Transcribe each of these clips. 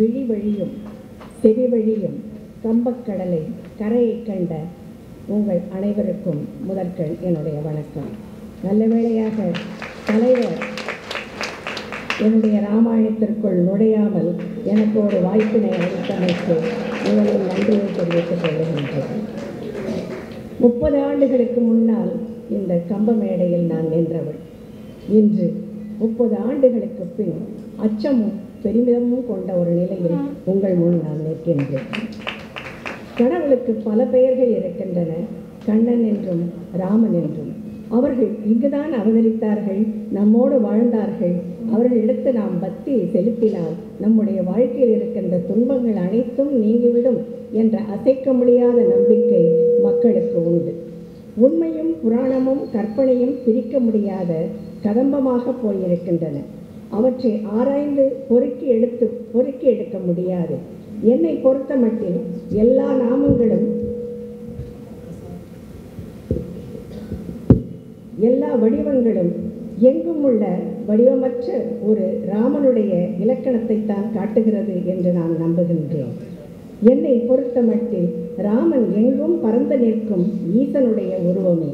விழி வழியும் செவி வழியும் கம்பக்கடலை கரையை கண்ட உங்கள் அனைவருக்கும் முதற்கண் என்னுடைய வணக்கம். நல்ல வேளையாக தலைவர் என்னுடைய ராமாயணத்திற்குள் நுழையாமல் எனக்கு ஒரு வாய்ப்பினை அளித்தமைக்கு முதலில் நன்றியை தெரிவித்துக் கொள்கின்றேன். 30 ஆண்டுகளுக்கு முன்னால் இந்த கம்ப மேடையில் நான் நின்றவள். இன்று 30 ஆண்டுகளுக்கு பின் அச்சமும் பெருமிதமும் கொண்ட ஒரு நிலையில் உங்கள் முன் நான் நிற்கின்றேன். கடவுளுக்கு பல பெயர்கள் இருக்கின்றன, கண்ணன் என்றும் ராமன் என்றும். அவர்கள் இங்குதான் அவதரித்தார்கள், நம்மோடு வாழ்ந்தார்கள். அவர்களிடத்து நாம் பக்தியை செலுத்தினால் நம்முடைய வாழ்க்கையில் இருக்கின்ற துன்பங்கள் அனைத்தும் நீங்கிவிடும் என்ற அசைக்க முடியாத நம்பிக்கை மக்களுக்கு உண்டு. உண்மையும் புராணமும் கற்பனையும் பிரிக்க முடியாத கதம்பமாக போயிருக்கின்றன. அவற்றை ஆராய்ந்து பொறுக்கி எடுக்க முடியாது. என்னை பொறுத்த மட்டில் எல்லா நாமங்களும் எல்லா வடிவங்களும் எங்கும் உள்ள வடிவமற்ற ஒரு ராமனுடைய இலக்கணத்தை தான் காட்டுகிறது என்று நான் நம்புகின்றேன். என்னை பொறுத்த மட்டில் ராமன் எங்கும் பறந்து நிற்கும் ஈசனுடைய உருவமே.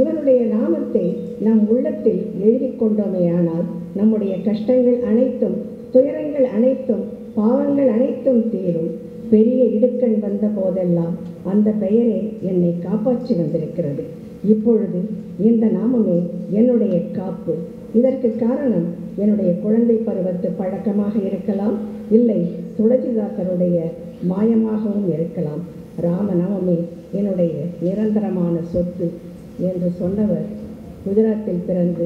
இவனுடைய நாமத்தை நம் உள்ளத்தில் எழுதி கொண்டோமேயானால் நம்முடைய கஷ்டங்கள் அனைத்தும், துயரங்கள் அனைத்தும், பாவங்கள் அனைத்தும் தீரும். பெரிய இடுக்கண் வந்த போதெல்லாம் அந்த பெயரே என்னை காப்பாற்றி வந்திருக்கிறது. இப்பொழுது இந்த நாமமே என்னுடைய காப்பு. இதற்கு காரணம் என்னுடைய குழந்தை பருவத்து பழக்கமாக இருக்கலாம், இல்லை துளசிதாசருடைய மாயமாகவும் இருக்கலாம். ராமநாமமே என்னுடைய நிரந்தரமான சொத்து என்று சொன்னவர் குஜராத்தில் பிறந்து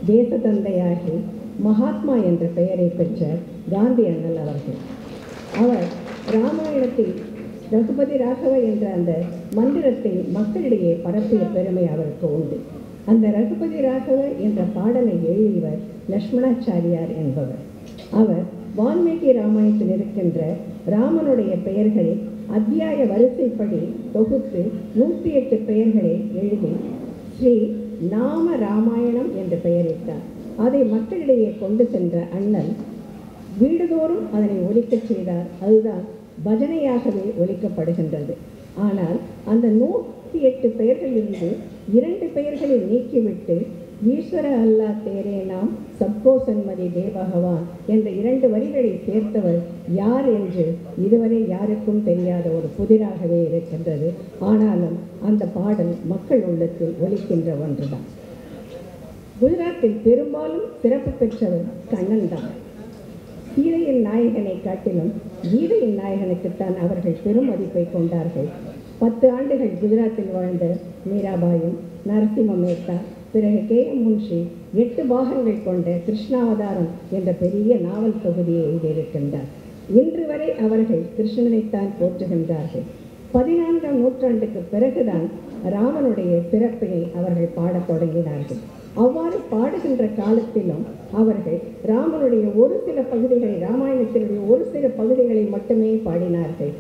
தேச தந்தையாகி மகாத்மா என்ற பெயரை பெற்ற காந்தி அண்ணல் அவர்கள். அவர் ராமாயணத்தில் ரகுபதி ராகவ என்ற அந்த மந்திரத்தை மக்களிடையே பரப்பிய பெருமை அவருக்கு உண்டு. அந்த ரகுபதி ராகவ என்ற பாடலை எழுதியவர் லக்ஷ்மணாச்சாரியார் என்பவர். அவர் வால்மீகி ராமாயணத்தில் இருக்கின்ற ராமனுடைய பெயர்களை அத்தியாய வரிசைப்படி தொகுத்து 108 பெயர்களை எழுதி ஸ்ரீ நாம ராமாயணம் என்று பெயரிட்டார். அதை மக்களிடையே கொண்டு சென்ற அண்ணல் வீடுதோறும் அதனை ஒலிக்கச் செய்தார். அதுதான் பஜனையாகவே ஒலிக்கப்படுகின்றது. ஆனால் அந்த 108 பெயர்களிலிருந்து 2 பெயர்களை நீக்கிவிட்டு ஈஸ்வர அல்லா தேரே நாம் சப்கோ சன்மதி தே பகவான் என்ற 2 வரிகளை சேர்த்தவர் யார் என்று இதுவரை யாருக்கும் தெரியாத ஒரு புதிராகவே இருக்கின்றது. ஆனாலும் அந்த பாடல் மக்கள் உள்ளத்தில் ஒலிக்கின்ற ஒன்றுதான். குஜராத்தில் பெரும்பாலும் சிறப்பு பெற்றவர் கண்ணன் தான். சீதையின் நாயகனை காட்டிலும் கீதையின் நாயகனுக்குத்தான் அவர்கள் பெரும் மதிப்பை கொண்டார்கள். 10 ஆண்டுகள் குஜராத்தில் வாழ்ந்த மீராபாயும், நரசிம்ம மேத்தா, பிறகு KM முன்ஷி 8 பாகங்கள் கொண்ட கிருஷ்ணாவதாரம் என்ற பெரிய நாவல் தொகுதியை எழுதியிருக்கின்றார். இன்று வரை அவர்கள் கிருஷ்ணனைத்தான் போற்றுகின்றார்கள். 14ஆம் நூற்றாண்டுக்கு பிறகுதான் ராமனுடைய சிறப்பினை அவர்கள் பாடத் தொடங்கினார்கள். அவ்வாறு பாடுகின்ற காலத்திலும் அவர்கள் ராமனுடைய ஒரு சில பகுதிகளை, ராமாயணத்தினுடைய ஒரு சில பகுதிகளை மட்டுமே பாடினார்கள்.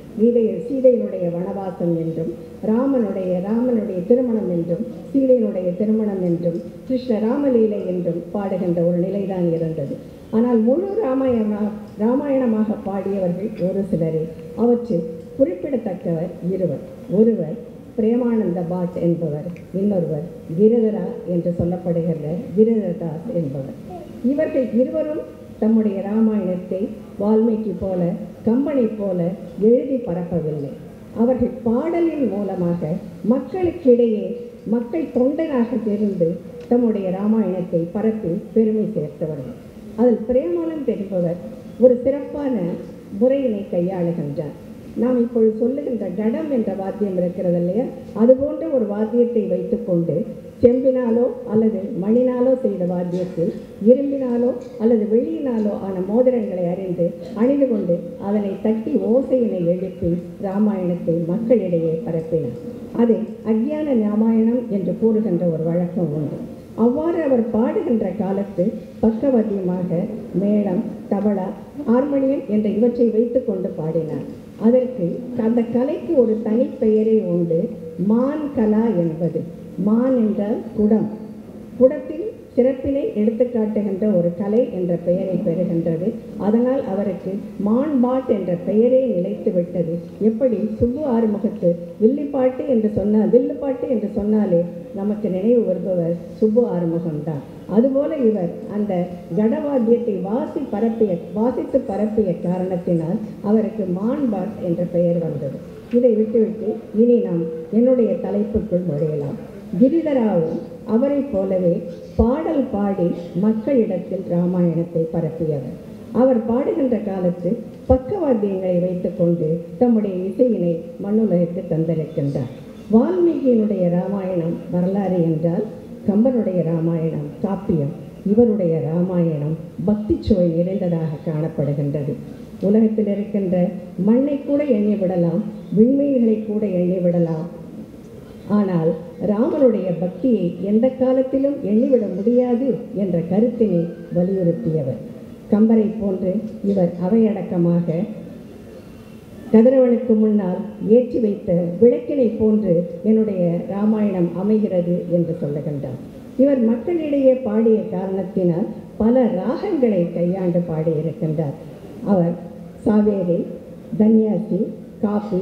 சீதையினுடைய வனவாசம் என்றும், ராமனுடைய திருமணம் என்றும், சீதையினுடைய திருமணம் என்றும், கிருஷ்ண ராமலீலை என்றும் பாடுகின்ற ஒரு நிலைதான் இருந்தது. ஆனால் முழு ராமாயணமாக பாடியவர்கள் ஒரு சிலரே. அவற்றில் குறிப்பிடத்தக்கவர் இருவர். ஒருவர் பிரேமானந்த பாட் என்பவர், இன்னொருவர் கிரிதரா என்று சொல்லப்படுகிற கிரிதரதாஸ் என்பவர். இவர்கள் இருவரும் தம்முடைய ராமாயணத்தை வால்மீகி போல, கம்பனை போல எழுதி பரப்பவில்லை. அவர்கள் பாடலின் மூலமாக மக்களுக்கிடையே மக்கள் தொண்டனாக தெரிந்து தம்முடைய ராமாயணத்தை பரப்பி பெருமை சேர்த்தவர்கள். அதில் பிரேமானந்த் என்பவர் ஒரு சிறப்பான முறையினை கையாளுகின்றார். நாம் இப்பொழுது சொல்லுகின்ற கடம் என்ற வாத்தியம் இருக்கிறது இல்லையா, அதுபோன்ற ஒரு வாத்தியத்தை வைத்துக்கொண்டு செம்பினாலோ அல்லது மணினாலோ செய்த வாத்தியத்தில் இரும்பினாலோ அல்லது வெள்ளியினாலோ ஆன மோதிரங்களை அணிந்து கொண்டு அதனை தட்டி ஓசையினை எழுப்பி ராமாயணத்தை மக்களிடையே பரப்பினார். அதை அக்ஞான ராமாயணம் என்று கூறுகின்ற ஒரு வழக்கம் உண்டு. அவ்வாறு அவர் பாடுகின்ற காலத்து பக்கவாத்தியமாக மேளம், தபலா, ஹார்மோனியம் என்ற இவற்றை வைத்து கொண்டு பாடினார். அதற்கு அந்த கலைக்கு ஒரு தனி பெயரே உண்டு, மான் கலா என்பது. மான் என்றால் குடம். குடத்தில் சிறப்பினை எடுத்துக்காட்டுகின்ற ஒரு கலை என்ற பெயரை பெறுகின்றது. அதனால் அவருக்கு மான்பாட் என்ற பெயரே நிலைத்து விட்டது. எப்படி சுப்பு ஆறுமுகத்து வில்லுப்பாட்டு என்று சொன்னாலே நமக்கு நினைவு வருபவர் சுப்பு ஆறுமுகம்தான். அதுபோல இவர் அந்த கடவாத்தியத்தை வாசித்து பரப்பிய காரணத்தினால் அவருக்கு மான்பாட் என்ற பெயர் வந்தது. இதை விட்டுவிட்டு இனி நாம் என்னுடைய தலைப்புக்குள் நுழையலாம். கிரிதராவும் அவரை போலவே பாடல் பாடி மக்களிடத்தில் இராமாயணத்தை பரப்பியவர். அவர் பாடுகின்ற காலத்தில் பக்கவாத்தியங்களை வைத்துக்கொண்டு தம்முடைய இசையினை மண்ணுலகிற்கு தந்திருக்கின்றார். வால்மீகியினுடைய இராமாயணம் வரலாறு என்றால் கம்பனுடைய இராமாயணம் காப்பியம். இவருடைய இராமாயணம் பக்தி சுவை நிறைந்ததாக காணப்படுகின்றது. உலகத்தில் இருக்கின்ற மண்ணை கூட எண்ணிவிடலாம், விண்மீன்களை கூட எண்ணிவிடலாம். ஆனால் ராமனுடைய பக்தியை எந்த காலத்திலும் எண்ணிவிட முடியாது என்ற கருத்தினை வலியுறுத்தியவர். கம்பரை போன்று இவர் அவையடக்கமாக கதிரவனுக்கு முன்னால் ஏற்றி வைத்த விளக்கினை போன்று என்னுடைய இராமாயணம் அமைகிறது என்று சொல்லுகின்றார். இவர் மக்களிடையே பாடிய காரணத்தினால் பல ராகங்களை கையாண்டு பாடியிருக்கின்றார். அவர் சாவேரி, தன்யாசி, காபி,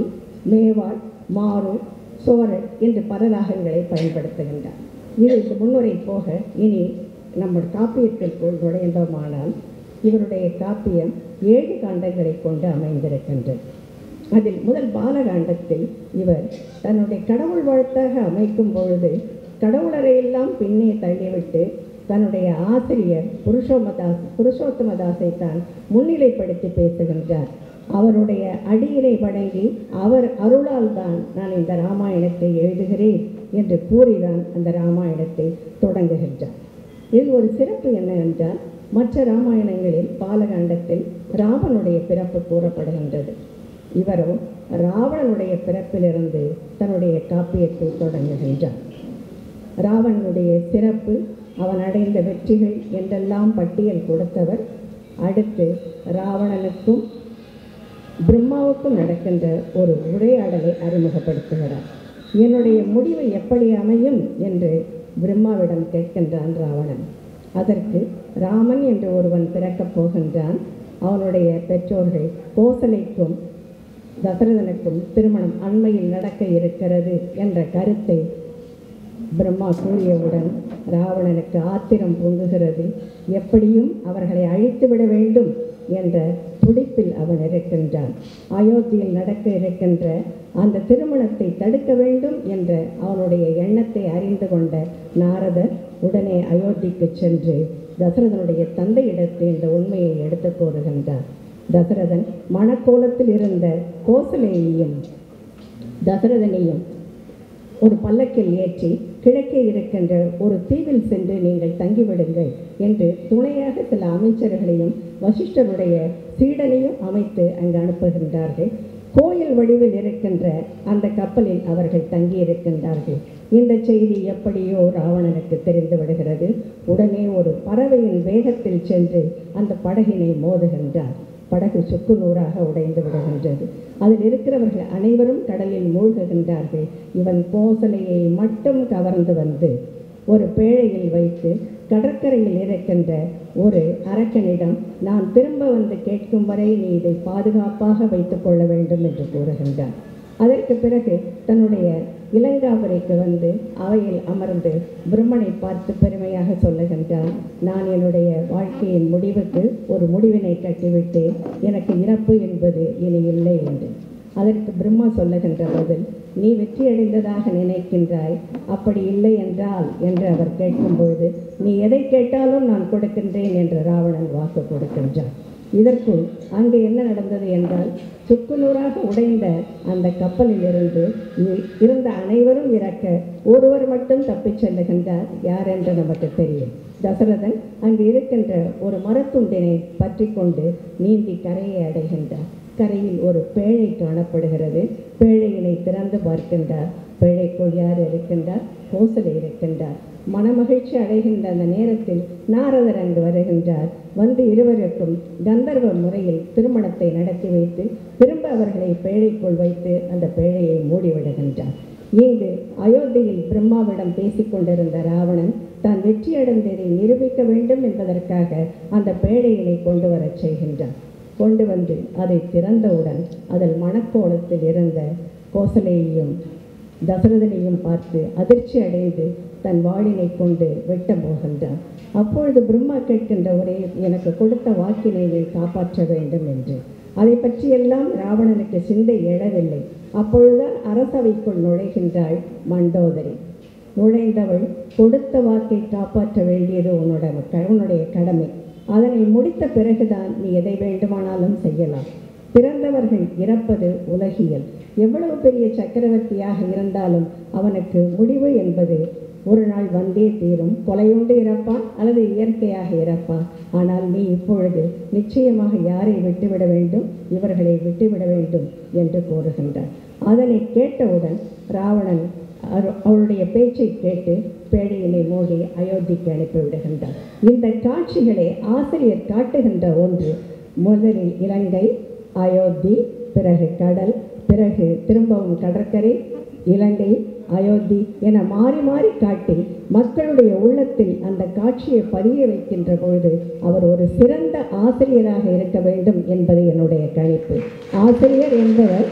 மேவாட், மாரு, சோரட் என்று பல ராகங்களை பயன்படுத்துகின்றார். இதற்கு முன்னுரை போக இனி நம்ம காப்பியத்திற்குள் நுழைந்தோமானால் இவருடைய காப்பியம் 7 காண்டங்களை கொண்டு அமைந்திருக்கின்றது. அதில் முதல் பாலகாண்டத்தில் இவர் தன்னுடைய கடவுள் வாழ்த்தாக அமைக்கும் பொழுது கடவுளரையெல்லாம் பின்னே தள்ளிவிட்டு தன்னுடைய ஆசிரியர் புருஷோத்தமதாசை தான் முன்னிலைப்படுத்தி பேசுகின்றார். அவருடைய அடியினை வணங்கி அவர் அருளால் தான் நான் இந்த இராமாயணத்தை எழுதுகிறேன் என்று கூறிதான் அந்த இராமாயணத்தை தொடங்குகின்றார். இதில் ஒரு சிறப்பு என்னவென்றால் மற்ற இராமாயணங்களில் பாலகாண்டத்தில் ராவனுடைய பிறப்பு கூறப்படுகின்றது. இவரோ ராவணனுடைய பிறப்பிலிருந்து தன்னுடைய காப்பியத்தை தொடங்குகின்றார். ராவணனுடைய சிறப்பு, அவன் அடைந்த வெற்றிகள் என்றெல்லாம் பட்டியல் கொடுத்தவர். அடுத்து ராவணனுக்கும் பிரம்மாவுக்கும் நடக்கின்ற ஒரு உரையாடலை அறிமுகப்படுத்துகிறார். என்னுடைய முடிவு எப்படி அமையும் என்று பிரம்மாவிடம் கேட்கின்றான் ராவணன். அதற்கு ராமன் என்று ஒருவன் பிறக்கப் போகின்றான். அவனுடைய பெற்றோர்கள் கோசலைக்கும் தசரதனுக்கும் திருமணம் அண்மையில் நடக்க இருக்கிறது என்ற கருத்தை பிரம்மா கூறியவுடன் ராவணனுக்கு ஆத்திரம் பொங்குகிறது. எப்படியும் அவர்களை அழித்துவிட வேண்டும் என்ற துடிப்பில் அவன் இருக்கின்றான். அயோத்தியில் நடக்க இருக்கின்ற அந்த திருமணத்தை தடுக்க வேண்டும் என்ற அவனுடைய எண்ணத்தை அறிந்து கொண்ட நாரதர் உடனே அயோத்திக்கு சென்று தசரதனுடைய தந்தையிடத்தில் இந்த உண்மையை எடுத்து கூறுகின்றார். தசரதன் மணக்கோலத்தில் இருந்த கோசலையையும் தசரதனையும் ஒரு பல்லக்கில் ஏற்றி கிழக்கே இருக்கின்ற ஒரு தீவில் சென்று நீங்கள் தங்கிவிடுங்கள் என்று துணையாக சில அமைச்சர்களையும் வசிஷ்டருடைய சீடனையும் அமைத்து அங்கு அனுப்புகின்றார்கள். கோயில் வடிவில் இருக்கின்ற அந்த கப்பலில் அவர்கள் தங்கியிருக்கின்றார்கள். இந்த செய்தி எப்படியோ ராவணனுக்கு தெரிந்து விடுகிறது. உடனே ஒரு பறவையின் வேகத்தில் சென்று அந்த படகினை மோதுகின்றார். படகு சுக்கு நூறாக உடைந்து விடுகின்றது. அதில் இருக்கிறவர்கள் அனைவரும் கடலில் மூழ்குகின்றார்கள். இவன் கோசலையை மட்டும் கவர்ந்து வந்து ஒரு பேழையில் வைத்து கடற்கரையில் இருக்கின்ற ஒரு அரக்கனிடம் நான் திரும்ப வந்து கேட்கும் வரை நீ இதை பாதுகாப்பாக வைத்துக் கொள்ள வேண்டும் என்று கூறுகின்றார். அதற்கு பிறகு தன்னுடைய இலங்காபுரிக்கு வந்து அவையில் அமர்ந்து பிரம்மனை பார்த்து பெருமையாக சொல்லுகின்றான். நான் என்னுடைய வாழ்க்கையின் முடிவுக்கு ஒரு முடிவினை கட்டிவிட்டேன், எனக்கு இறப்பு என்பது இனி இல்லை என்று. அதற்கு பிரம்மா சொல்லுகின்ற பதில், நீ வெற்றியடைந்ததாக நினைக்கின்றாய், அப்படி இல்லை என்றால் என்று அவர் கேட்கும்பொழுது நீ எதை கேட்டாலும் நான் கொடுக்கின்றேன் என்று ராவணன் வாக்கு கொடுக்கின்றான். இதற்குள் அங்கு என்ன நடந்தது என்றால் சுக்குநூறாக உடைந்த அந்த கப்பலில் இருந்து இருந்த அனைவரும் இறக்க ஒருவர் மட்டும் தப்பிச் செல்லுகின்றார். யார் என்று நமக்கு தெரியும். தசரதன் அங்கு இருக்கின்ற ஒரு மரத்துண்டினை பற்றி கொண்டு நீந்தி கரையை அடைகின்றார். கரையில் ஒரு பேழை காணப்படுகிறது. பேழையினை திறந்து பார்க்கின்றார். பேழைக்குள் யார் இருக்கின்றார்? கோசலை இருக்கின்றார். மனமகிழ்ச்சி அடைகின்ற அந்த நேரத்தில் நாரதர் அங்கு வருகின்றார். வந்து இருவருக்கும் கந்தர்வ முறையில் திருமணத்தை நடத்தி வைத்து திரும்ப அவர்களை பேழைக்குள் வைத்து அந்த பேழையை மூடிவிடுகின்றார். இங்கு அயோத்தியில் பிரம்மாவிடம் பேசிக்கொண்டிருந்த ராவணன் தான் வெற்றியடைந்ததை நிரூபிக்க வேண்டும் என்பதற்காக அந்த பேழையினை கொண்டு வரச் செய்கின்றான். கொண்டு வந்து அதை திறந்தவுடன் அதில் மணக்கோலத்தில் இருந்த கோசலையையும் தசரதனையும் பார்த்து அதிர்ச்சி அடைந்து தன் வாளினை கொண்டு வெட்ட போகின்றான். அப்பொழுது பிரம்மா கேட்கின்ற ஒரே, எனக்கு கொடுத்த வாக்கினை காப்பாற்ற வேண்டும் என்று. அதை பற்றியெல்லாம் ராவணனுக்கு சிந்தை எழவில்லை. அப்பொழுதுதான் அரசவைக்குள் நுழைகின்றாள் மண்டோதரி. நுழைந்தவள், கொடுத்த வாக்கை காப்பாற்ற வேண்டியது உன்னுடைய கடமை. அதனை முடித்த பிறகுதான் நீ எதை வேண்டுமானாலும் செய்யலாம். பிறந்தவர்கள் இறப்பது உலகியல். எவ்வளவு பெரிய சக்கரவர்த்தியாக இருந்தாலும் அவனுக்கு முடிவு என்பது ஒரு நாள் வந்தே தீரும். கொலையுண்டு இறப்பான் அல்லது இயற்கையாக இறப்பான். ஆனால் நீ இப்பொழுது நிச்சயமாக யாரை விட்டுவிட வேண்டும்? இவர்களை விட்டுவிட வேண்டும் என்று கூறுகின்றார். அதனை கேட்டவுடன் ராவணன் அவளுடைய பேச்சை கேட்டு பேழையினை மூடி அயோத்திக்கு அனுப்பிவிடுகின்றார். இந்த காட்சிகளை ஆசிரியர் காட்டுகின்ற ஒன்று. முதலில் இலங்கை, அயோத்தி, பிறகு கடல், பிறகு திரும்பவும் கடற்கரை, இலங்கை, அயோத்தி என மாறி மாறி காட்டி மக்களுடைய உள்ளத்தில் அந்த காட்சியை பதிய வைக்கின்ற பொழுது அவர் ஒரு சிறந்த ஆசிரியராக இருக்க வேண்டும் என்பது என்னுடைய கணிப்பு. ஆசிரியர் என்பவர்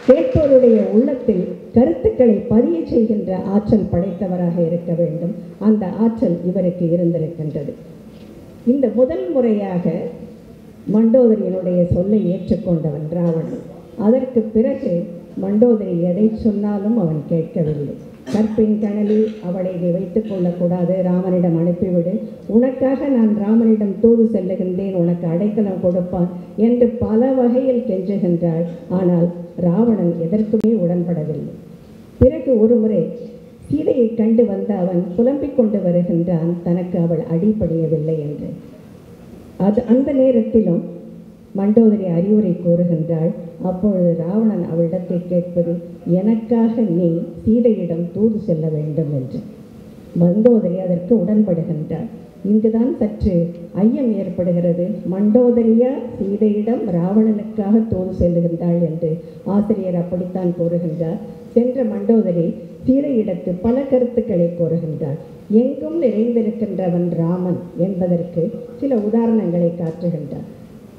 கேட்போருடைய உள்ளத்தில் கருத்துக்களை பதிய செய்கின்ற ஆற்றல் படைத்தவராக இருக்க வேண்டும். அந்த ஆற்றல் இவருக்கு இருந்திருக்கின்றது. இந்த முதல் முறையாக மண்டோதரியினுடைய சொல்லை ஏற்றுக்கொண்டவன் ராவணன். அதற்கு பிறகு மண்டோதரி எதை சொன்னாலும் அவன் கேட்கவில்லை. கற்பின் கனலி, அவளை நீ வைத்துக் கொள்ளக்கூடாது, ராமனிடம் அனுப்பிவிடு, உனக்காக நான் ராமனிடம் தூது செல்லுகின்றேன், உனக்கு அடைக்கலம் கொடுப்பான் என்று பல வகையில் கெஞ்சுகின்றாள். ஆனால் ராவணன் எதற்குமே உடன்படவில்லை. பிறகு ஒரு முறை சீதையை கண்டு வந்த அவன் புலம்பிக் கொண்டு வருகின்றான், தனக்கு அவள் அடிபணியவில்லை என்று. அந்த நேரத்திலும் மண்டோதரி அறிவுரை கூறுகின்றாள். அப்பொழுது ராவணன் அவளிடத்தில் கேட்பது, எனக்காக நீ சீதையிடம் தூது செல்ல வேண்டும் என்று. மண்டோதரி அதற்கு உடன்படுகின்றாள். இங்குதான் சற்று ஐயம் ஏற்படுகிறது. மண்டோதரியா சீதையிடம் ராவணனுக்காக தூது செல்லுகின்றாள் என்று ஆசிரியர் அப்படித்தான் கூறுகின்றார். சென்ற மண்டோதரி சீதையிடத்து பல கருத்துக்களை கூறுகின்றார். எங்கும் நிறைந்திருக்கின்றவன் ராமன் என்பதற்கு சில உதாரணங்களை காட்டுகின்றார்.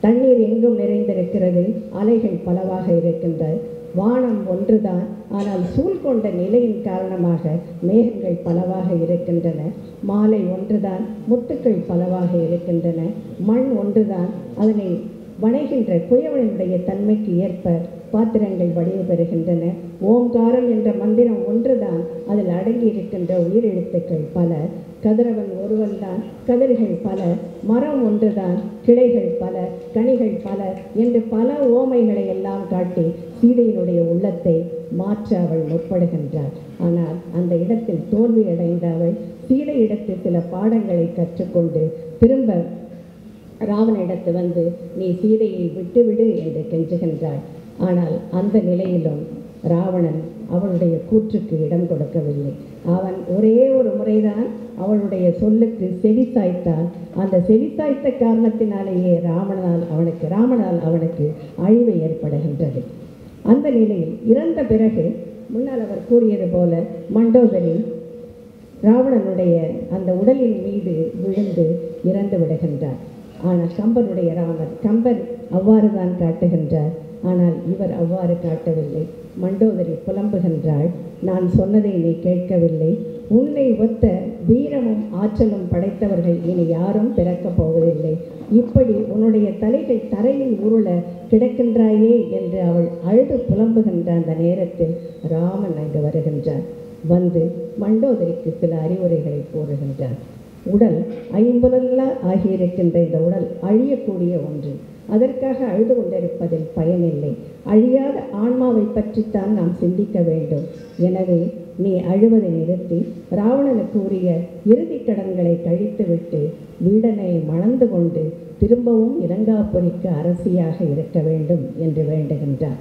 தண்ணீர் எங்கும் நிறைந்திருக்கிறது, அலைகள் பலவாக இருக்கின்றது. வானம் ஒன்றுதான், ஆனால் சூழ் கொண்ட நிலையின் காரணமாக மேகங்கள் பலவாக இருக்கின்றன. மாலை ஒன்றுதான், முத்துக்கள் பலவாக இருக்கின்றன. மண் ஒன்றுதான், அதனை வணைகின்ற குயவனுடைய தன்மைக்கு ஏற்ப பாத்திரங்கள் வடிவு பெறுகின்றன. ஓம்காரம் என்ற மந்திரம் ஒன்றுதான், அதில் அடங்கி இருக்கின்ற உயிரெழுத்துக்கள் பல. கதிரவன் ஒருவன்தான், கதிர்கள் பல. மரம் ஒன்றுதான், கிளைகள் பல, கனிகள் பல என்று பல ஓமைகளை எல்லாம் காட்டி சீதையினுடைய உள்ளத்தை மாற்ற அவள் முற்படுகின்றாள். ஆனால் அந்த இடத்தில் தோல்வி அடைந்த அவள் சீதையிடத்தில் சில பாடங்களை கற்றுக்கொண்டு திரும்ப ராவனிடத்து வந்து நீ சீதையை விட்டுவிடு என்று கெஞ்சுகின்றாள். ஆனால் அந்த நிலையிலும் ராவணன் அவளுடைய கூற்றுக்கு இடம் கொடுக்கவில்லை. அவன் ஒரே ஒரு முறைதான் அவளுடைய சொல்லுக்கு செவி சாய்த்தான். அந்த செவி சாய்த்த காரணத்தினாலேயே ராமனால் அவனுக்கு அழிவு ஏற்படுகின்றது. அந்த நிலையில் இறந்த பிறகு முன்னால் அவர் கூறியது போல மண்டோதரி ராவணனுடைய அந்த உடலின் மீது விழுந்து இறந்து விடுகின்றார். ஆனால் கம்பனுடைய ராமர் கம்பன் அவ்வாறு தான் காட்டுகின்றார். ஆனால் இவர் அவ்வாறு காட்டவில்லை. மண்டோதரி புலம்புகின்றாள், நான் சொன்னதை நீ கேட்கவில்லை. உன்னை ஒத்த வீரமும் ஆற்றலும் படைத்தவர்கள் இனி யாரும் பிறக்கப் போவதில்லை. இப்படி உன்னுடைய தலைகள் தரையில் உருள கிடக்கின்றாயே என்று அவள் அழுது புலம்புகின்ற அந்த நேரத்தில் ராமன் அங்கு வருகின்றார். வந்து மண்டோதரிக்கு சில அறிவுரைகளை கூறுகின்றார். உடல் ஐம்புலன்களா ஆகியிருக்கின்ற இந்த உடல் அழியக்கூடிய ஒன்று. அதற்காக அழுது கொண்டிருப்பதில் பயனில்லை. அழியாத ஆன்மாவை பற்றித்தான் நாம் சிந்திக்க வேண்டும். எனவே நீ அழுவதை நிறுத்தி ராவணனுக்கு உரிய இறுதிக் கடன்களை கழித்துவிட்டு வீடனை மணந்து கொண்டு திரும்பவும் இலங்காபுரிக்கு அரசியாக இருக்க வேண்டும் என்று வேண்டுகின்றார்.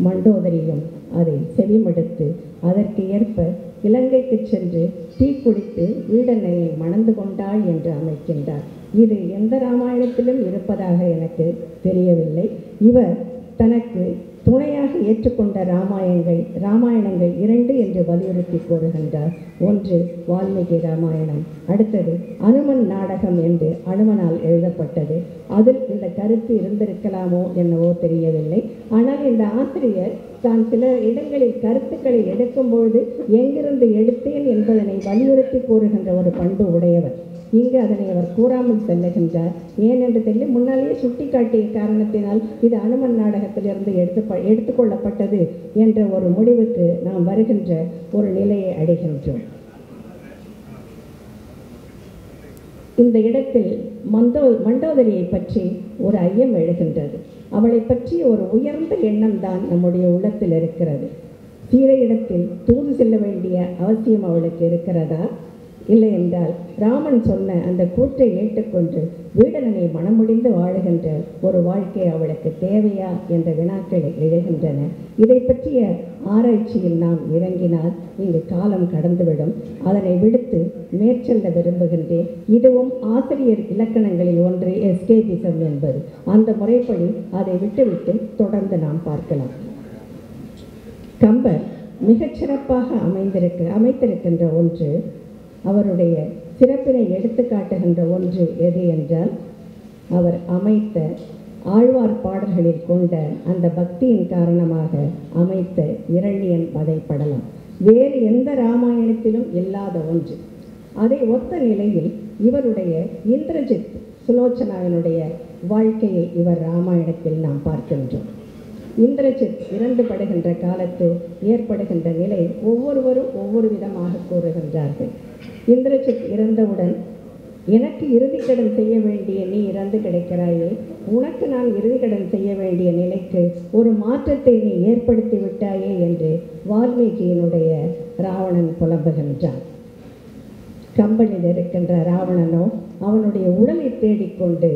மண்டோதரியும் அதை செவிமடுத்து அதற்கு ஏற்ப இலங்கைக்கு சென்று தீக்குடித்து வீடனையை மணந்து கொண்டாள் என்று அமைக்கின்றார். இது எந்த ராமாயணத்திலும் இருப்பதாக எனக்கு தெரியவில்லை. இவர் தனக்கு துணையாக ஏற்றுக்கொண்ட ராமாயணங்கள் 2 என்று வலியுறுத்தி கூறுகின்றார். ஒன்று வால்மீகி ராமாயணம், அடுத்தது அனுமன் நாடகம் என்று அனுமனால் எழுதப்பட்டது. அதில் இந்த கருத்து இருந்திருக்கலாமோ என்னவோ தெரியவில்லை. ஆனால் இந்த ஆசிரியர் தான் சில இடங்களில் கருத்துக்களை எடுக்கும்பொழுது எங்கிருந்து எடுத்தேன் என்பதனை வலியுறுத்தி கூறுகின்ற ஒரு பண்பு உடையவர். இங்கு அதனை அவர் கூறாமல் செல்லுகின்றார். ஏனென்று தெரியல, முன்னாலேயே சுட்டி காட்டிய காரணத்தினால் இது அனுமன் நாடகத்திலிருந்து எடுத்துக்கொள்ளப்பட்டது என்ற ஒரு முடிவுக்கு நாம் வருகின்ற ஒரு நிலையை அடைகின்றோம். இந்த இடத்தில் மண்டோதரியை பற்றி ஒரு ஐயம் எழுகின்றது. அவளை பற்றி ஒரு உயர்ந்த எண்ணம் தான் நம்முடைய உள்ளத்தில் இருக்கிறது. சீதையிடத்தில் தூது செல்ல வேண்டிய அவசியம் அவளுக்கு இருக்கிறதா? இல்லை என்றால் ராமன் சொன்ன அந்த கூற்றை ஏற்றுக்கொண்டு வீடனனை மனமுடிந்து வாழுகின்ற ஒரு வாழ்க்கை அவளுக்கு தேவையா என்ற வினாக்கள் எழுகின்றன. இதை பற்றிய ஆராய்ச்சியில் நாம் இறங்கினால் இங்கு காலம் கடந்துவிடும். அதனை விடுத்து மேற்செல்ல விரும்புகின்றேன். இதுவும் ஆசிரியர் இலக்கணங்களில் ஒன்று எஸ்கேபிசம் என்பது. அந்த முறைப்படி அதை விட்டுவிட்டு தொடர்ந்து நாம் பார்க்கலாம். கம்பர் மிகச்சிறப்பாக அமைத்திருக்கின்ற ஒன்று, அவருடைய சிறப்பினை எடுத்து காட்டுகின்ற ஒன்று எது என்றால், அவர் அமைத்த ஆழ்வார் பாடல்களில் கொண்ட அந்த பக்தியின் காரணமாக அமைத்த இரணியன் வதைப்படலம் வேறு எந்த ராமாயணத்திலும் இல்லாத ஒன்று. அதை ஒத்த நிலையில் இவருடைய இந்திரஜித் சுலோச்சனாவினுடைய வாழ்க்கையை இவர் ராமாயணத்தில் நாம் பார்க்கின்றோம். இந்திரஜித் இறந்து படுகின்ற காலத்து ஏற்படுகின்ற நிலை ஒவ்வொருவரும் ஒவ்வொரு விதமாக கூறுகின்றார்கள். இந்திரஜித் இறந்தவுடன், எனக்கு இறுதிக்கடன் செய்ய வேண்டிய நீ இறந்து கிடைக்கிறாயே, உனக்கு நான் இறுதிக்கடன் செய்ய வேண்டிய நிலைக்கு ஒரு மாற்றத்தை நீ ஏற்படுத்தி விட்டாயே என்று வால்மீகியினுடைய ராவணன் புலம்புகின்றான். கம்பனில் இருக்கின்ற ராவணனோ அவனுடைய உடலை தேடிக்கொண்டு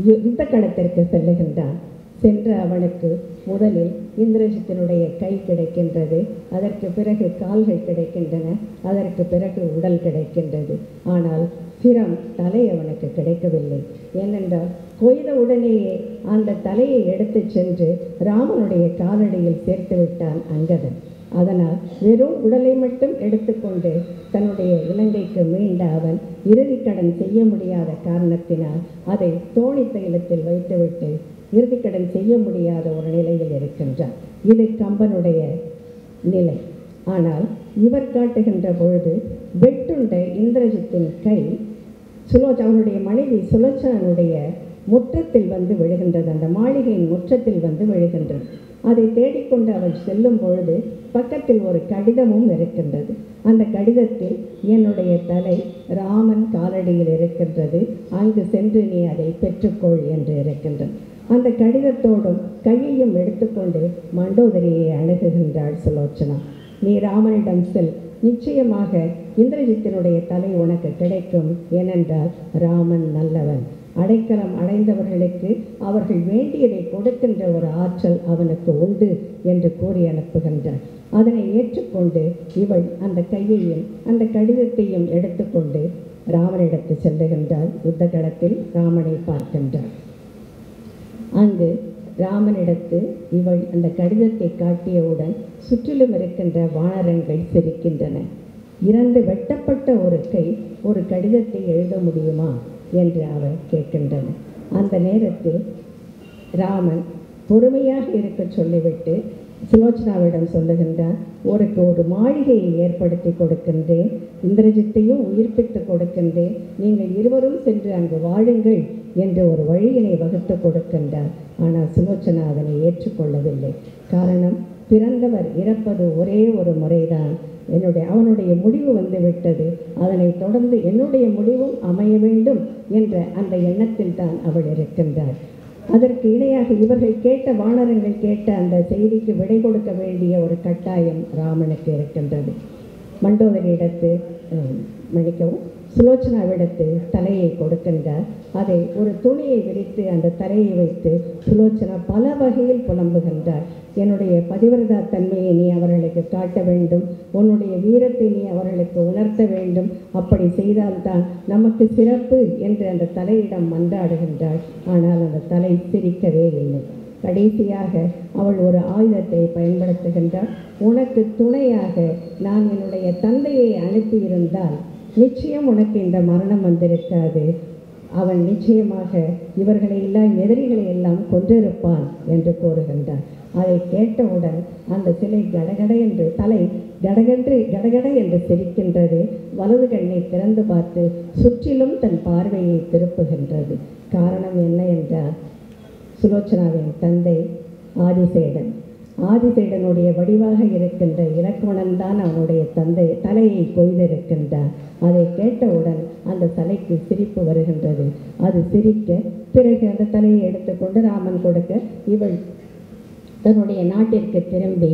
யுத்த களத்திற்கு செல்லுகின்றான். சென்ற அவனுக்கு முதலில் இந்திரஜித்தினுடைய கை கிடைக்கின்றது, அதற்கு பிறகு கால்கள் கிடைக்கின்றன, அதற்கு பிறகு உடல் கிடைக்கின்றது. ஆனால் சிரம், தலை அவனுக்கு கிடைக்கவில்லை. ஏனென்றால் கொய்த உடனேயே அந்த தலையை எடுத்து சென்று ராமனுடைய காலடியில் சேர்த்து விட்டான் அங்கதன். அதனால் வெறும் உடலை மட்டும் எடுத்துக்கொண்டு தன்னுடைய இலங்கைக்கு மீண்ட அவன் இறுதிக்கடன் செய்ய முடியாத காரணத்தினால் அதை தோணி தைலத்தில் வைத்துவிட்டு இறுதிக்கடன் செய்ய முடியாத ஒரு நிலையில் இருக்கின்றார். இது கம்பனுடைய நிலை. ஆனால் இவர் காட்டுகின்ற பொழுது வெட்டுண்ட இந்திரஜித்தின் கை அவனுடைய மனைவி சுலோச்சனனுடைய முற்றத்தில் வந்து விழுகின்றது. அந்த மாளிகையின் முற்றத்தில் வந்து விழுகின்றது. அதை தேடிக்கொண்டு அவள் செல்லும் பொழுது பக்கத்தில் ஒரு கடிதமும் இருக்கின்றது. அந்த கடிதத்தில் என்னுடைய தலை ராமன் காலடியில் இருக்கின்றது, அங்கு சென்று நீ அதை பெற்றுக்கொள் என்று இருக்கின்றது. அந்த கடிதத்தோடும் கையையும் எடுத்துக்கொண்டு மண்டோதரியை அணுகுகின்றாள் சுலோச்சனா. நீ ராமனிடம் செல், நிச்சயமாக இந்திரஜித்தினுடைய தலை உனக்கு கிடைக்கும். ஏனென்றால் ராமன் நல்லவன், அடைக்கலம் அடைந்தவர்களுக்கு அவர்கள் வேண்டியதை கொடுக்கின்ற ஒரு ஆற்றல் அவனுக்கு உண்டு என்று கூறி அனுப்புகின்றார். அதனை ஏற்றுக்கொண்டு இவள் அந்த கையையும் அந்த கடிதத்தையும் எடுத்துக்கொண்டு ராமனிடத்து செல்லுகின்றாள். யுத்த களத்தில் ராமனை பார்க்கின்றார். அங்கு ராமனிடத்து இவள் அந்த கடிதத்தை காட்டியவுடன் சுற்றிலும் இருக்கின்ற வானரங்கள் சிரிக்கின்றன. இறந்து வெட்டப்பட்ட ஒரு கை ஒரு கடிதத்தை எழுத முடியுமா என்று அவள் கேட்கின்றன. அந்த நேரத்தில் ராமன் பொறுமையாக இருக்க சொல்லிவிட்டு சுலோச்சனாவிடம் சொல்லுகின்றார், ஒரு மாளிகையை ஏற்படுத்தி கொடுக்கின்றேன், இந்திரஜித்தையும் உயிர்ப்பித்து கொடுக்கின்றேன், நீங்கள் இருவரும் சென்று அங்கு வாழுங்கள் என்று ஒரு வழியினை வகுத்து கொடுக்கின்றார். ஆனால் சுலோச்சனா அதனை ஏற்றுக்கொள்ளவில்லை. காரணம், பிறந்தவர் இறப்பது ஒரே ஒரு முறைதான். அவனுடைய முடிவு வந்துவிட்டது, அதனை தொடர்ந்து என்னுடைய முடிவும் அமைய வேண்டும் என்ற அந்த எண்ணத்தில் தான் அவள் இருக்கின்றாள். அதற்கு இணையாக இவர்கள் கேட்ட வானரங்கள் கேட்ட அந்த செய்திக்கு விடை கொடுக்க வேண்டிய ஒரு கட்டாயம் ராமனுக்கு இருக்கின்றது. மண்டோதரியிடத்து சுலோச்சனாவிடத்து தலையை கொடுக்கின்றார். அதை ஒரு துணியை விரித்து அந்த தலையை வைத்து சுலோச்சனா பல வகையில் புலம்புகின்றார். என்னுடைய பதிவிரதா தன்மையை நீ அவர்களுக்கு காட்ட வேண்டும், உன்னுடைய வீரத்தை நீ அவர்களுக்கு உணர்த்த வேண்டும், அப்படி செய்தால்தான் நமக்கு சிறப்பு என்று அந்த தலையிடம் மன்றாடுகின்றாள். ஆனால் அந்த தலை சிரிக்கவே இல்லை. கடைசியாக அவள் ஒரு ஆயுதத்தை பயன்படுத்துகின்றாள். உனக்கு துணையாக நான் என்னுடைய தந்தையை அனுப்பியிருந்தால் நிச்சயம் உனக்கு இந்த மரணம் வந்திருக்காது. அவன் நிச்சயமாக இவர்களை எல்லாம் எதிரிகளை எல்லாம் கொன்றிருப்பான் என்று கூறுகின்றான். அதை கேட்டவுடன் அந்த சிலை கடகட என்று தலை கடகட என்று சிரிக்கின்றது. வலது கண்ணை திறந்து பார்த்து சுற்றிலும் தன் பார்வையை திருப்புகின்றது. காரணம் என்ன என்றால், சுலோச்சனாவின் தந்தை ஆதிசேடனுடைய வடிவாக இருக்கின்ற இலக்குவனன்தான் அவனுடைய தலையை கொய்திருக்கின்றார். அதை கேட்டவுடன் அந்த தலைக்கு சிரிப்பு வருகின்றது. அது சிரிக்க பிறகு அந்த தலையை எடுத்துக்கொண்டு ராமன் கொடுக்க இவள் தன்னுடைய நாட்டிற்கு திரும்பி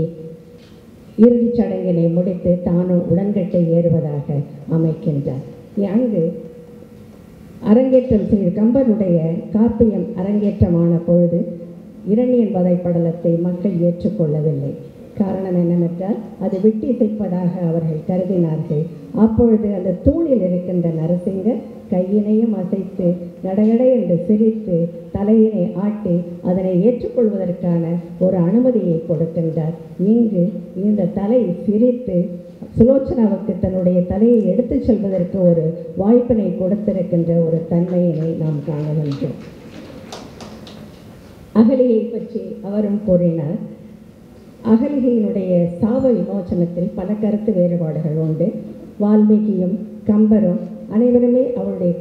இறுதிச் சடங்கினை முடித்து தானும் உடன்கட்டை ஏறுவதாக அமைக்கின்றார். அங்கு அரங்கேற்றம் செய்து கம்பனுடைய காப்பியம் அரங்கேற்றமான பொழுது இரணியன் வதைப்படலத்தை மக்கள் ஏற்றுக்கொள்ளவில்லை. காரணம் என்னவென்றால் அது விட்டு இசைப்பதாக அவர்கள் கருதினார்கள். அப்பொழுது அந்த தூணில் இருக்கின்ற நரசிங்கர் கையினையும் அசைத்து கடகட என்று சிரித்து தலையினை ஆட்டி அதனை ஏற்றுக்கொள்வதற்கான ஒரு அனுமதியை கொடுக்கின்றார். இங்கு இந்த தலை சிரித்து சுலோச்சனாவுக்கு தன்னுடைய தலையை எடுத்துச் செல்வதற்கு ஒரு வாய்ப்பினை கொடுத்திருக்கின்ற ஒரு தன்மையினை நாம் காணுகின்றோம். அகலியை பற்றி அவரும் கூறினார். அகலிகையினுடைய சாப விமோசனத்தில் பல கருத்து வேறுபாடுகள் உண்டு. வால்மீகியும் கம்பரும் அனைவருமே அவருடைய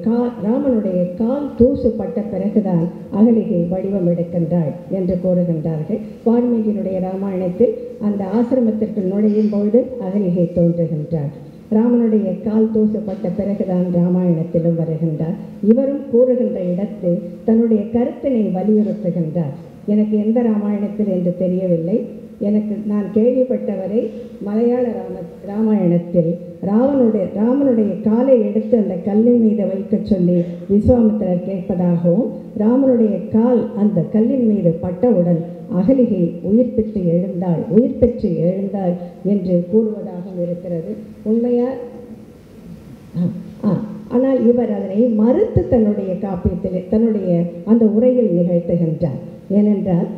ராமனுடைய கால் தூசுப்பட்ட பிறகுதான் அகலிகை வடிவம் எடுக்கின்றாள் என்று கூறுகின்றார்கள். வால்மீகியினுடைய ராமாயணத்தில் அந்த ஆசிரமத்திற்கு நுழையும் பொழுது அகலிகை தோன்றுகின்றாள். ராமனுடைய கால் தூசப்பட்ட பிறகுதான் ராமாயணத்திலும் வருகின்றார். இவரும் கூறுகின்ற இடத்தில் தன்னுடைய கருத்தினை வலியுறுத்துகின்றார். எனக்கு எந்த ராமாயணத்தில் என்று தெரியவில்லை. நான் கேள்விப்பட்டவரை மலையாள ராமாயணத்தில் ராமனுடைய காலை எடுத்து அந்த கல்லின் மீது வைக்க சொல்லி விஸ்வாமித்திரர் கேட்பதாகவும், ராமனுடைய கால் அந்த கல்லின் மீது பட்டவுடன் அகலிகை உயிர் பெற்று எழுந்தாள் என்று கூறுவதாகவும் இருக்கிறது. உண்மையா? ஆனால் இவர் அதனை மறுத்து தன்னுடைய காப்பியத்தில் தன்னுடைய அந்த உரையில் நிகழ்த்துகின்றார். ஏனென்றால்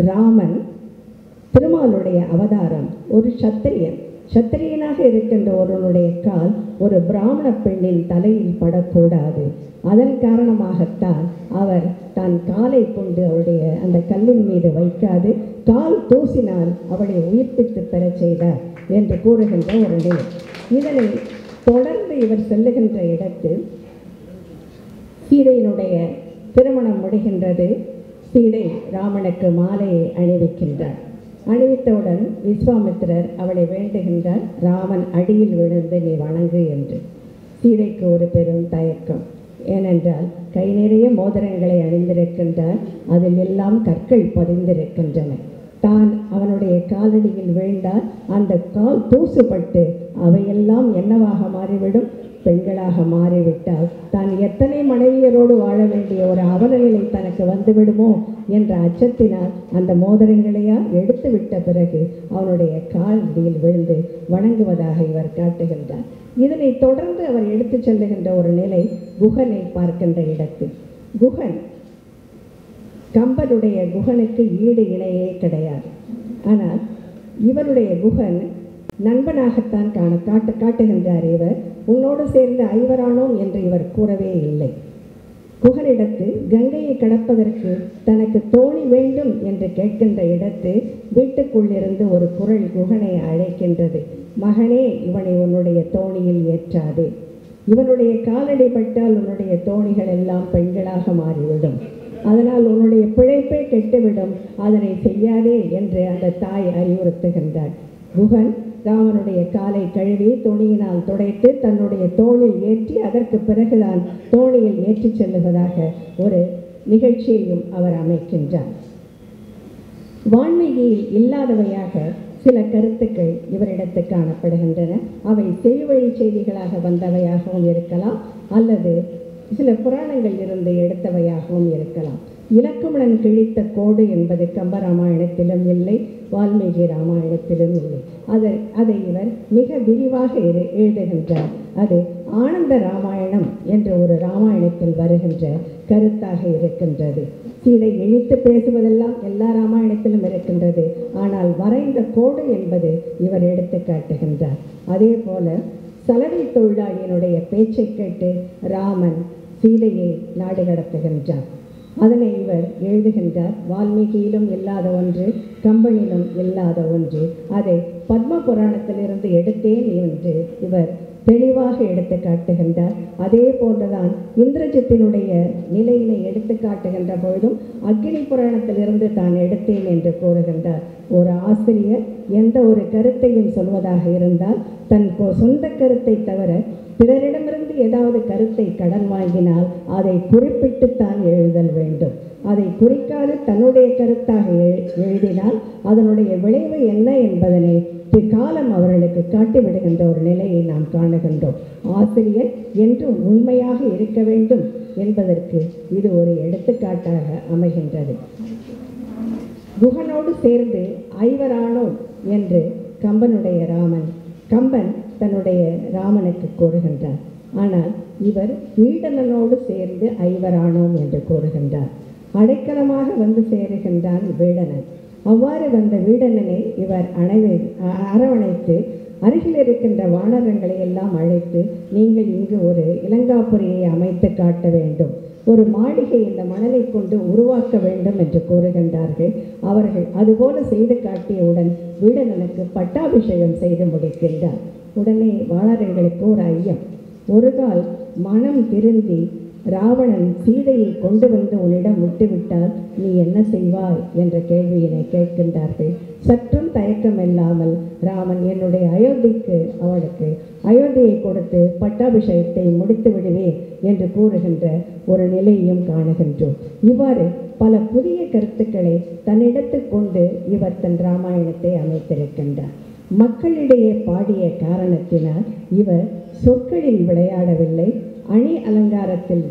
ராமன் திருமாலுடைய அவதாரம். ஒரு சத்திரியனாக இருக்கின்ற ஒருவனுடைய கால் ஒரு பிராமண பெண்ணின் தலையில் படக்கூடாது. அதன் காரணமாகத்தான் அவர் தன் காலை கொண்டு அவருடைய அந்த கல்லின் மீது வைக்காது கால் தூசினால் அவளை உயிர்ப்பித்து பெறச் செய்தார் என்று கூறுகின்ற ஒரு நிலை. இதனை தொடர்ந்து இவர் செல்லுகின்ற இடத்தில் சீதையினுடைய திருமணம் முடிகின்றது. சீதை ராமனுக்கு மாலையை அணிவிக்கின்றார். அணிவித்தவுடன் விஸ்வாமித்திரர் அவளை வேண்டுகின்றார், ராமன் அடியில் விழுந்து நீ வணங்கு என்று. சீதைக்கு ஒரு பெரும் தயக்கம். ஏனென்றால் கை நிறைய மோதிரங்களை அணிந்திருக்கின்றார். அதில் எல்லாம் கற்கள் பதிந்திருக்கின்றன. தான் அவனுடைய காலடியில் விழுந்தால் அந்த கால் தூசுப்பட்டு அவையெல்லாம் என்னவாக மாறிவிடும்? பெண்களாக மாறிவிட்டால் தான் எத்தனை மனைவியரோடு வாழ வேண்டிய ஒரு அவலநிலை தனக்கு வந்துவிடுமோ என்ற அச்சத்தினால் அந்த மோதிரங்களையா எடுத்து விட்ட பிறகு அவனுடைய காலடியில் விழுந்து வணங்குவதாக இவர் காட்டுகின்றார். இதனை தொடர்ந்து அவர் எடுத்து செல்லுகின்ற ஒரு நிலை குகனை பார்க்கின்ற இடத்தில். குகன் கம்பனுடைய குகனுக்கு ஈடு இணையே கிடையாது. ஆனால் இவருடைய குகன் நண்பனாகத்தான் காட்டுகின்றார். இவர் உன்னோடு சேர்ந்து ஐவரானோம் என்று இவர் கூறவே இல்லை. குகனிடத்து கங்கையை கடப்பதற்கு தனக்கு தோணி வேண்டும் என்று கேட்கின்ற இடத்து வீட்டுக்குள்ளிருந்து ஒரு குரல் குகனை அழைக்கின்றது. மகனே, இவனை உன்னுடைய தோணியில் ஏற்றாது. இவனுடைய காலடி பட்டால் உன்னுடைய தோணிகள் எல்லாம் பெண்களாக மாறிவிடும். அதனால் உன்னுடைய பிழைப்பே கெட்டுவிடும். அதனை செய்யாதே என்று அந்த தாய் அறிவுறுத்துகின்றார். குகன் ராமனுடைய காலை கழுவி துணியினால் துடைத்து தன்னுடைய தோளில் ஏற்றி அதற்கு பிறகுதான் தோணியில் ஏற்றி செல்லுவதாக ஒரு நிகழ்ச்சியையும் அவர் அமைக்கின்றார். வான்மீகியில் இல்லாதவையாக சில கருத்துக்கள் இவரிடத்து காணப்படுகின்றன. அவை செவிவழி செய்திகளாக வந்தவையாகவும் இருக்கலாம், அல்லது சில புராணங்கள் இருந்து எடுத்தவையாகவும் இருக்கலாம். இலக்குமுடன் கிழித்த கோடு என்பது கம்பராமாயணத்திலும் இல்லை, வால்மீகி ராமாயணத்திலும் இல்லை. அதை இவர் மிக விரிவாக எழுதுகின்றார். அது ஆனந்த ராமாயணம் என்ற ஒரு ராமாயணத்தில் வருகின்ற கருத்தாக இருக்கின்றது. சீதை இழித்து பேசுவதெல்லாம் எல்லா ராமாயணத்திலும் இருக்கின்றது. ஆனால் வரைந்த கோடு என்பது இவர் எடுத்து காட்டுகின்றார். அதே போல சலவை தொழிலாளியினுடைய பேச்சை கேட்டு ராமன் சீதையை நாடு கடத்துகின்றார். அதனை இவர் எழுதுகின்றார். வால்மீகியிலும் இல்லாத ஒன்று, கம்பனிலும் இல்லாத ஒன்று, அதை பத்ம புராணத்திலிருந்து எடுத்தேன் என்று இவர் தெளிவாக எடுத்து காட்டுகின்றார். அதே போன்றுதான் இந்திரஜித்தினுடைய நிலையினை எடுத்து காட்டுகின்ற பொழுதும் அக்னி புராணத்திலிருந்து தான் எடுத்தேன் என்று கூறுகின்றார். ஒரு ஆசிரியர் எந்த ஒரு கருத்தையும் சொல்வதாக இருந்தால் தன் சொந்த கருத்தை தவிர பிறரிடமிருந்து ஏதாவது கருத்தை கடன் வாங்கினால் அதை குறிப்பிட்டுத்தான் எழுதல் வேண்டும். அதை குறிக்காது தன்னுடைய கருத்தாக எழுதினால் அதனுடைய விளைவு என்ன என்பதனை பிற்காலம் அவர்களுக்கு காட்டிவிடுகின்ற ஒரு நிலையை நாம் காணுகின்றோம். ஆசிரியர் என்றும் உண்மையாக இருக்க வேண்டும் என்பதற்கு இது ஒரு எடுத்துக்காட்டாக அமைகின்றது. குகனோடு சேர்ந்து ஐவரானோம் என்று கம்பன் தன்னுடைய ராமனுக்கு கூறுகின்றார். ஆனால் இவர் வீடனனோடு சேர்ந்து ஐவரானோம் என்று கூறுகின்றார். அடைக்கலமாக வந்து சேருகின்றான் வீடனன். அவ்வாறு வந்த வீடனனை இவர் அரவணைத்து அருகில் இருக்கின்ற வானரங்களை எல்லாம் அழைத்து, நீங்கள் இங்கு ஒரு இலங்காபுரியை அமைத்து காட்ட வேண்டும், ஒரு மாளிகை இந்த மணலை கொண்டு உருவாக்க வேண்டும் என்று கூறுகின்றார்கள். அவர்கள் அதுபோல செய்து காட்டியவுடன் வீடனனுக்கு பட்டாபிஷேகம் செய்து முடிக்கின்றார். உடனே வானரங்களுக்கு ஒரு ஐயம். ஒரு கால் மனம் திருந்தி ராவணன் சீதையை கொண்டு வந்து உன்னிடம் விட்டுவிட்டால் நீ என்ன செய்வாய் என்ற கேள்வியினை கேட்கின்றார்கள். சற்றும் தயக்கமில்லாமல் ராமன் என்னுடைய அவளுக்கு அயோத்தியை கொடுத்து பட்டாபிஷேகத்தை முடித்து விடுவேன் என்று கூறுகின்ற ஒரு நிலையையும் காணுகின்றோம். இவ்வாறு பல புதிய கருத்துக்களை தன்னிடத்துக் கொண்டு இவர் தன் ராமாயணத்தை அமைத்திருக்கின்றார். மக்களிடையே பாடிய காரணத்தினால் இவர் சொற்களில் விளையாடவில்லை, அணி அலங்காரத்தில்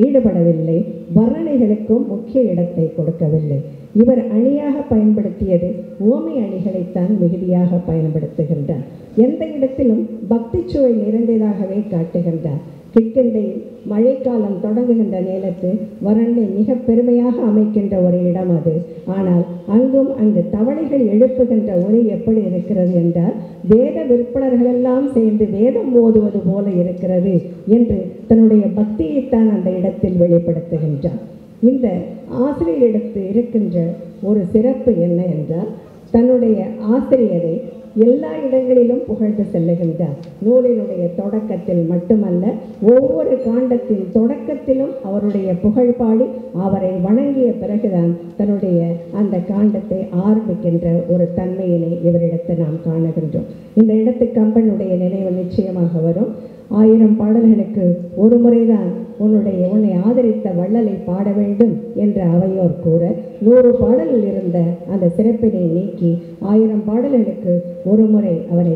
ஈடுபடவில்லை, வர்ணனைகளுக்கும் முக்கிய இடத்தை கொடுக்கவில்லை. இவர் அணியாக பயன்படுத்தியது உவமை அணிகளைத்தான் மிகுதியாக பயன்படுத்துகின்றார். எந்த இடத்திலும் பக்தி சுவை நிறைந்ததாகவே காட்டுகின்றார். கிட்கண்டையில் மழைக்காலம் தொடங்குகின்ற நேரத்தில் வறண்டை மிக பெருமையாக அமைக்கின்ற ஒரு இடம் அது. ஆனால் அங்கு தவளைகள் எழுப்புகின்ற ஒலி எப்படி இருக்கிறது என்றால் வேத விற்பனர்களெல்லாம் சேர்ந்து வேதம் ஓதுவது போல இருக்கிறது என்று தன்னுடைய பக்தியைத்தான் அந்த இடத்தில் வெளிப்படுத்துகின்றார். இந்த ஆசிரியரிடத்து இருக்கின்ற ஒரு சிறப்பு என்ன என்றால் தன்னுடைய ஆசிரியரை எல்லா இடங்களிலும் புகழ்ந்து செல்லுகின்றார். நூலினுடைய தொடக்கத்தில் மட்டுமல்ல, ஒவ்வொரு காண்டத்தின் தொடக்கத்திலும் அவருடைய புகழ்பாடி அவரை வணங்கிய பிறகுதான் தன்னுடைய அந்த காண்டத்தை ஆரம்பிக்கின்ற ஒரு தன்மையினை இவரிடத்தை நாம் காணுகின்றோம். இந்த இடத்து கம்பனுடைய நினைவு நிச்சயமாக வரும். 1000 பாடல்களுக்கு ஒரு முறைதான் உன்னை ஆதரித்த வள்ளலை பாட வேண்டும் என்று அவையோர் கூற 100 பாடலில் இருந்த அந்த சிறப்பினை நீக்கி 1000 பாடல்களுக்கு ஒரு முறை அவரை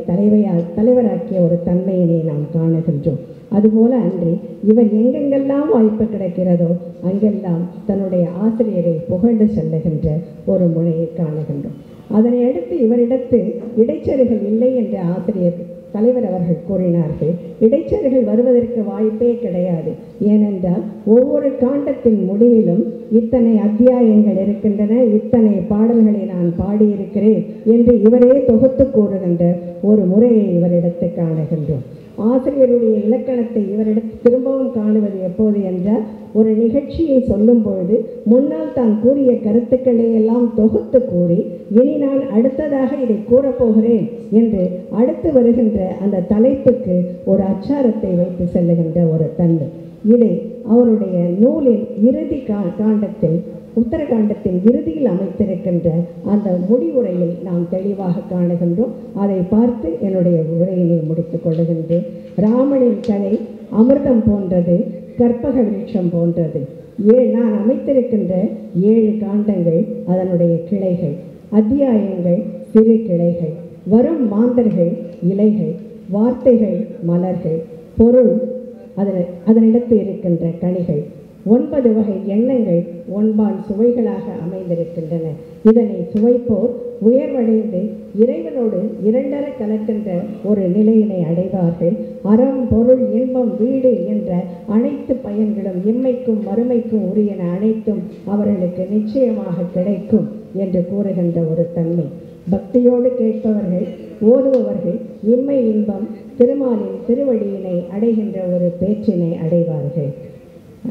தலைவராக்கிய ஒரு தன்மையினை நாம் காணுகின்றோம். அதுபோல அன்றி இவர் எங்கெங்கெல்லாம் வாய்ப்பு கிடைக்கிறதோ அங்கெல்லாம் தன்னுடைய ஆசிரியரை புகழ்ந்து செல்லுகின்ற ஒரு முறையை காணுகின்றோம். அதனை அடுத்து இவரிடத்து இடைச்செருகள் இல்லை என்ற ஆசிரியர் தலைவர் அவர்கள் கூறினார்கள். இடைச்செருகள் வருவதற்கு வாய்ப்பே கிடையாது. ஏனென்றால் ஒவ்வொரு காண்டத்தின் முடிவிலும் இத்தனை அத்தியாயங்கள் இருக்கின்றன, இத்தனை பாடல்களை நான் பாடியிருக்கிறேன் என்று இவரே தொகுத்து கூறுகின்ற ஒரு முறையை இவரிடத்து காணுகின்றோம். ஆசிரியருடைய இலக்கணத்தை இவரிடத்து திரும்பவும் காணுவது எப்போது என்றால் ஒரு நிகழ்ச்சியை சொல்லும் பொழுது முன்னால் தான் கூறிய கருத்துக்களை எல்லாம் தொகுத்து கூறி இனி நான் அடுத்ததாக இதை கூறப்போகிறேன் என்று அடுத்து வருகின்ற அந்த தலைப்புக்கு ஒரு அச்சாரத்தை வைத்து செல்லுகின்ற ஒரு தன்மை. இதை அவருடைய நூலின் இறுதி காண்டத்தில் உத்தரகாண்டத்தின் இறுதியில் அமைத்திருக்கின்ற அந்த முடிவுரையில் நாம் தெளிவாக காணுகின்றோம். அதை பார்த்து என்னுடைய உரையினை முடித்துக் கொள்ளுகின்றேன். ராமனின் கதை அமிர்தம் போன்றது, கற்பக விருட்சம் போன்றது. நான் அமைத்திருக்கின்ற 7 காண்டங்கள் அதனுடைய கிளைகள், அத்தியாயங்கள் சிறு கிளைகள், வரும் மாந்தர்கள் இலைகள், வார்த்தைகள் மலர்கள், பொருள் அதனிடத்து இருக்கின்ற கனிகள், 9 வகை எண்ணங்கள் ஒன்பான் சுவைகளாக அமைந்திருக்கின்றன. இதனை சுவைப்போர் உயர்வடைந்து இறைவனோடு இரண்டர கலக்கின்ற ஒரு நிலையினை அடைவார்கள். அறம், பொருள், இன்பம், வீடு என்ற அனைத்து பயன்களும் இம்மைக்கும் மறுமைக்கும் உரியன அனைத்தும் அவர்களுக்கு நிச்சயமாக கிடைக்கும் என்று கூறுகின்ற ஒரு தன்மை. பக்தியோடு கேட்பவர்கள், ஓதுபவர்கள் இம்மை இன்பம் திருமாலின் திருவடியினை அடைகின்ற ஒரு பேச்சினை அடைவார்கள்.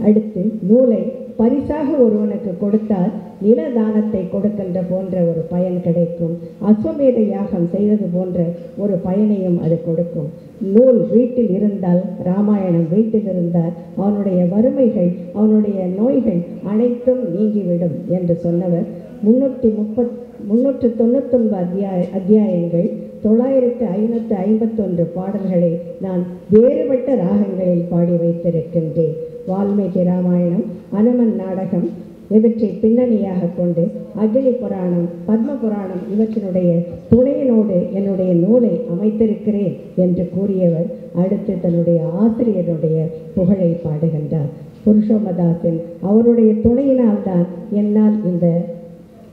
அடுத்து, நூலை பரிசாக ஒருவனுக்கு கொடுத்தால் நில தானத்தை கொடுக்கின்ற போன்ற ஒரு பயன் கிடைக்கும். அஸ்வமேத யாகம் செய்வது போன்ற ஒரு பயனையும் அது கொடுக்கும். நூல் வீட்டில் இருந்தால், ராமாயணம் வீட்டில் இருந்தால் அவனுடைய வறுமைகள், அவனுடைய நோய்கள் அனைத்தும் நீங்கிவிடும் என்று சொன்னவர் 399 அத்தியாயங்கள், 9551 பாடல்களை நான் வேறுபட்ட ராகங்களில் பாடி வைத்திருக்கின்றேன். வால்மீகி ராமாயணம், அனுமன் நாடகம் இவற்றை பின்னணியாக கொண்டு அக்னி புராணம், பத்ம புராணம் இவற்றினுடைய துணையினோடு என்னுடைய நூலை அமைத்திருக்கிறேன் என்று கூறியவர் அடுத்து தன்னுடைய ஆசிரியருடைய புகழை பாடுகின்றார். புருஷோமதாசன் அவருடைய துணையினால்தான் என்னால் இந்த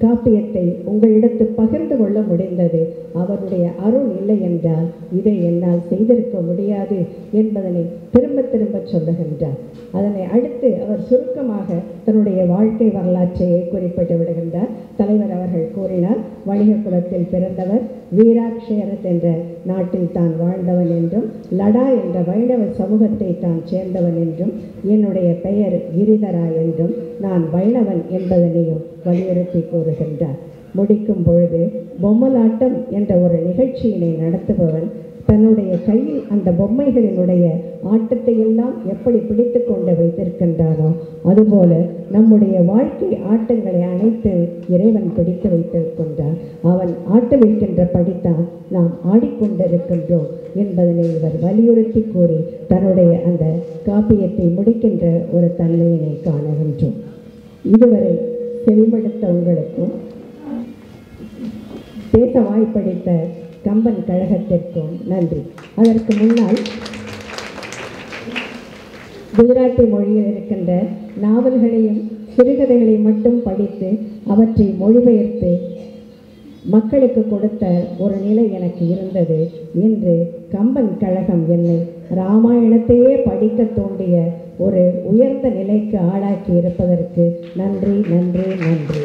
காப்பியத்தை உங்களிடத்து பகிர்ந்து கொள்ள முடிந்தது. அவருடைய அருள் இல்லை என்றால் இதை என்னால் செய்திருக்க முடியாது என்பதனை திரும்ப திரும்ப சொல்லுகின்றார். அதனை அடுத்து அவர் சுருக்கமாக தன்னுடைய வாழ்க்கை வரலாற்றையை குறிப்பிட்டு விடுகின்றார். தலைவர் அவர்கள் கூறினார், வணிக குலத்தில் பிறந்தவர், வீராக்ஷயரத் என்ற நாட்டில் தான் வாழ்ந்தவன் என்றும், லடா என்ற வைணவ சமூகத்தை தான் சேர்ந்தவன் என்றும், என்னுடைய பெயர் கிரிதரா என்றும், நான் வைணவன் என்பதனையும் வலியுறுத்தி கூறுகின்றார். முடிக்கும் பொழுது பொம்மலாட்டம் என்ற ஒரு நிகழ்ச்சியினை நடத்துபவன் தன்னுடைய கையில் அந்த பொம்மைகளினுடைய ஆட்டத்தை எல்லாம் எப்படி பிடித்து கொண்டு வைத்திருக்கின்றானோ அதுபோல நம்முடைய வாழ்க்கை ஆட்டங்களை அனைத்து இறைவன் பிடித்து வைத்திருக்கின்றான். அவன் ஆட்டவிருக்கின்ற படித்தான் நாம் ஆடிக்கொண்டிருக்கின்றோம் என்பதனை இவர் வலியுறுத்தி கூறி தன்னுடைய அந்த காப்பியத்தை முடிக்கின்ற ஒரு தன்மையினை காணுகின்றோம். இதுவரை செவிமடுத்த உங்களுக்கும் பேச வாய்ப்பளித்த கம்பன் கழகத்திற்கும் நன்றி. அதற்கு முன்னால் குஜராத்தி மொழியில் இருக்கின்ற நாவல்களையும் சிறுகதைகளையும் மட்டும் படித்து அவற்றை மொழிபெயர்த்து மக்களுக்கு கொடுத்த ஒரு நிலை எனக்கு இருந்தது. இன்று கம்பன் கழகம் என்னை ராமாயணத்தையே படிக்க தோண்டிய ஒரு உயர்ந்த நிலைக்கு ஆளாக்கி இருப்பதற்கு நன்றி நன்றி நன்றி.